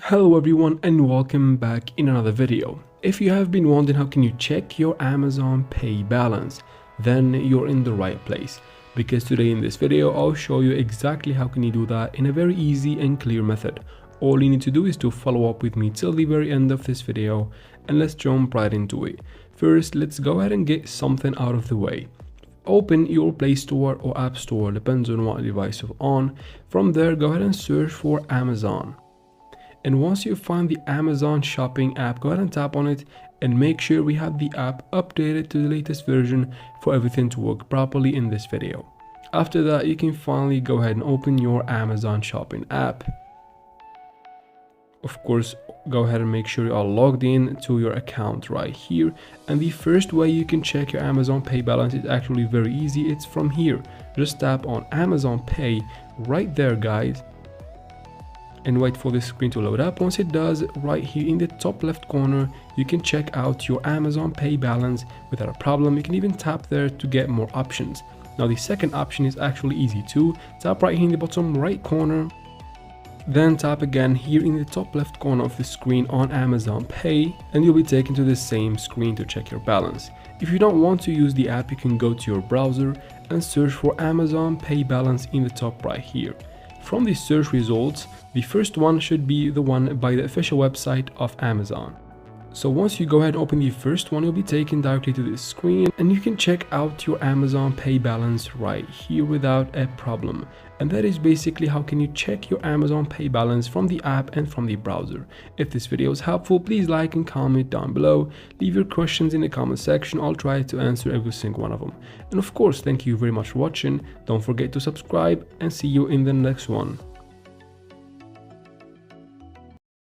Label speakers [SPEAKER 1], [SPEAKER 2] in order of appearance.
[SPEAKER 1] Hello everyone and welcome back in another video. If you have been wondering how can you check your Amazon Pay balance, then you're in the right place, because today in this video I'll show you exactly how can you do that in a very easy and clear method. All you need to do is to follow up with me till the very end of this video, and let's jump right into it. First, let's go ahead and get something out of the way. Open your Play Store or App Store, depends on what device you're on. From there, go ahead and search for Amazon. And once you find the Amazon shopping app, go ahead and tap on it and make sure we have the app updated to the latest version for everything to work properly in this video. After that, you can finally go ahead and open your Amazon shopping app. Of course, go ahead and make sure you are logged in to your account right here. And the first way you can check your Amazon Pay balance is actually very easy. It's from here. Just tap on Amazon Pay right there, guys, and wait for this screen to load up. Once it does, right here in the top left corner, you can check out your Amazon Pay balance without a problem. You can even tap there to get more options. Now the second option is actually easy too. Tap right here in the bottom right corner, then tap again here in the top left corner of the screen on Amazon Pay, and you'll be taken to the same screen to check your balance. If you don't want to use the app, you can go to your browser and search for Amazon Pay balance in the top right here. From the search results, the first one should be the one by the official website of Amazon. So once you go ahead and open the first one, you'll be taken directly to this screen and you can check out your Amazon Pay balance right here without a problem. And that is basically how can you check your Amazon Pay balance from the app and from the browser. If this video is helpful, please like and comment down below. Leave your questions in the comment section. I'll try to answer every single one of them. And of course, thank you very much for watching. Don't forget to subscribe and see you in the next one.